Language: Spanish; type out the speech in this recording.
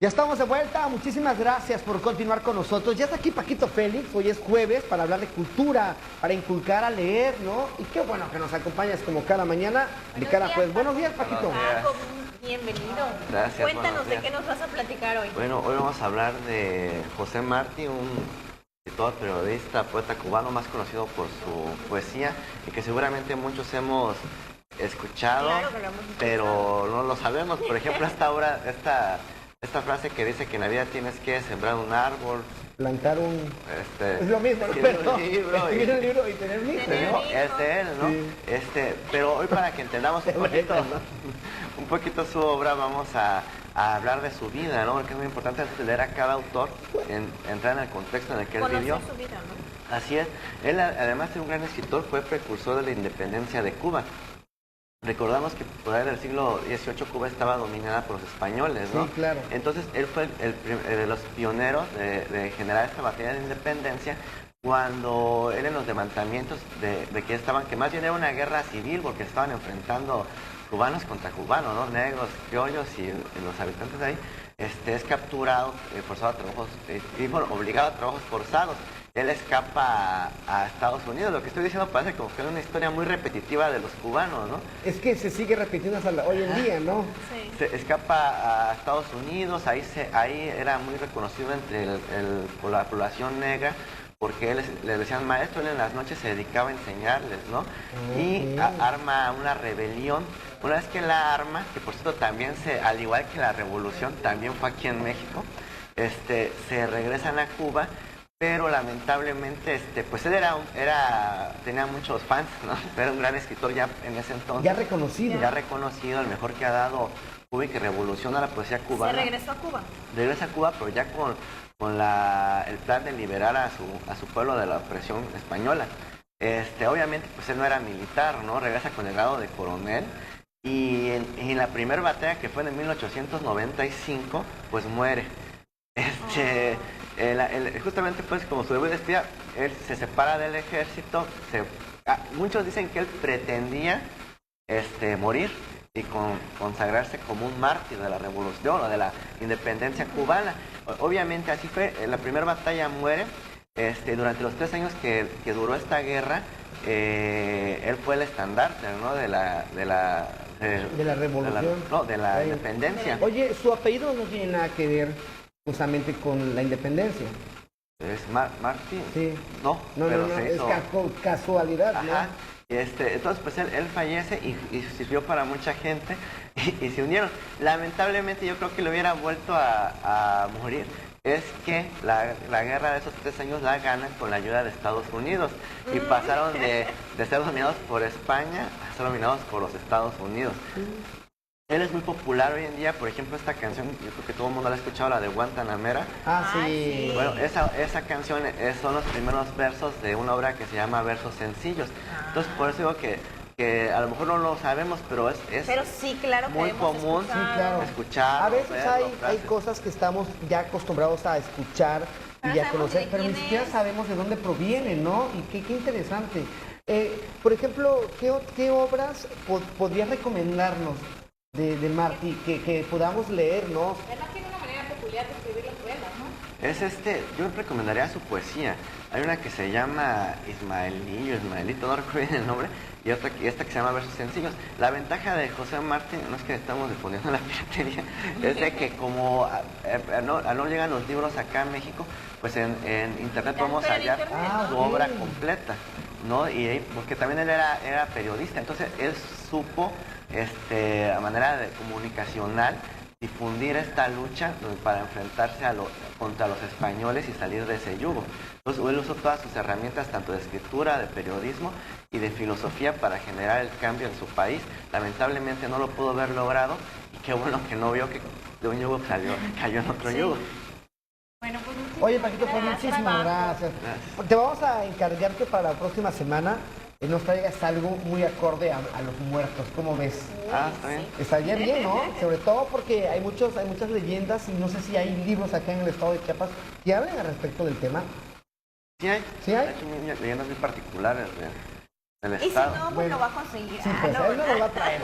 Ya estamos de vuelta, muchísimas gracias por continuar con nosotros. Ya está aquí Paquito Félix, hoy es jueves para hablar de cultura, para inculcar a leer, ¿no? Y qué bueno que nos acompañas como cada mañana de cada jueves. Buenos días, Paquito. Paco, bienvenido. Gracias. Cuéntanos de qué nos vas a platicar hoy. Bueno, hoy vamos a hablar de José Martí, un escritor, periodista, poeta cubano más conocido por su poesía y que seguramente muchos hemos escuchado, Claro que lo hemos escuchado, pero no lo sabemos. Por ejemplo, esta frase que dice que en la vida tienes que sembrar un árbol, Plantar un... es Es lo mismo, ¿no? escribir un libro escribir un libro y tener un hijo, Tener ¿no? un hijo. Es de él, ¿no? Sí. Pero hoy para que entendamos un poquito su obra, vamos a hablar de su vida, ¿no? Porque es muy importante leer a cada autor, entrar en el contexto en el que él vivió. Conocer su vida, ¿no? Así es. Él, además de un gran escritor, fue precursor de la independencia de Cuba. Recordamos que por ahí del siglo XVIII Cuba estaba dominada por los españoles, ¿no? Sí, claro. Entonces él fue de los pioneros de generar esta batalla de independencia cuando él en los levantamientos de que más bien era una guerra civil porque estaban enfrentando cubanos contra cubanos, ¿no? Negros, criollos y los habitantes de ahí, es capturado, forzado a trabajos, obligado a trabajos forzados. Él escapa a Estados Unidos. Lo que estoy diciendo parece como que es una historia muy repetitiva de los cubanos, ¿no? Es que se sigue repitiendo hasta hoy en día, ¿no? Sí. Se escapa a Estados Unidos, ahí era muy reconocido entre por la población negra, porque le decían maestro, él en las noches se dedicaba a enseñarles, ¿no? Y arma una rebelión. Una vez que la arma, que por cierto también al igual que la revolución, también fue aquí en México, se regresan a Cuba. Pero lamentablemente, pues él tenía muchos fans, ¿no? Era un gran escritor ya en ese entonces. Ya reconocido. Ya reconocido, el mejor que ha dado Cuba y que revoluciona la poesía cubana. Se regresó a Cuba. Regresa a Cuba, pero ya con el plan de liberar a su pueblo de la opresión española. Obviamente, pues él no era militar, ¿no? Regresa con el grado de coronel. Y en la primera batalla, que fue en 1895, pues muere. Justamente pues como su debut de espía, él se separa del ejército, muchos dicen que él pretendía morir y consagrarse como un mártir de la revolución o de la independencia cubana. Obviamente así fue, en la primera batalla muere, durante los 3 años que duró esta guerra, él fue el estandarte, ¿no? de la revolución. de la independencia. Oye, su apellido no tiene nada que ver justamente con la independencia. ¿Es Martí? Sí. No, No, pero no, se hizo... es casualidad, ¿no? Ajá. Entonces, pues él fallece y sirvió para mucha gente y se unieron. Lamentablemente, yo creo que le hubiera vuelto a morir. Es que la guerra de esos 3 años la ganan con la ayuda de Estados Unidos y pasaron de ser dominados por España a ser dominados por los Estados Unidos. Él es muy popular hoy en día, por ejemplo, esta canción, yo creo que todo el mundo la ha escuchado, la de Guantanamera. Ah, sí. Sí. Bueno, esa canción son los primeros versos de una obra que se llama Versos Sencillos. Entonces, por eso digo que a lo mejor no lo sabemos, pero es Pero sí, claro que muy hemos común escuchado. Sí, claro. escuchar. A veces hay frases. cosas que estamos ya acostumbrados a escuchar Pero y a sabemos conocer, de pero ni quién siquiera es. sabemos de dónde provienen, ¿no? Y qué interesante. Por ejemplo, ¿qué obras podrías recomendarnos de Martí que podamos leer, ¿no? Además tiene una manera peculiar de escribir los poemas, ¿no? Yo recomendaría su poesía. Hay una que se llama Ismaelito, no recuerdo bien el nombre, y esta que se llama Versos Sencillos. La ventaja de José Martí, no es que estamos difundiendo la piratería, es de que como no llegan los libros acá en México, pues en internet podemos hallar su obra completa, ¿no? Porque también él era periodista, entonces él supo, a manera comunicacional, difundir esta lucha para enfrentarse contra los españoles y salir de ese yugo. Entonces él usó todas sus herramientas, tanto de escritura, de periodismo y de filosofía para generar el cambio en su país. Lamentablemente no lo pudo haber logrado y qué bueno que no vio que de un yugo cayó en otro yugo. Bueno, pues Oye, Paquito, pues muchísimas gracias. Te vamos a encargar que para la próxima semana nos traigas algo muy acorde a los muertos. ¿Cómo ves? Está bien. Estaría bien, ¿no? Sobre todo porque hay muchas leyendas y no sé si hay libros acá en el estado de Chiapas que hablen al respecto del tema. Sí hay. ¿Sí hay? De hecho, leyendas muy particulares del y si estado. no, pues Bueno, lo va a conseguir. Sí, pues no, él no ¿verdad? lo va a traer.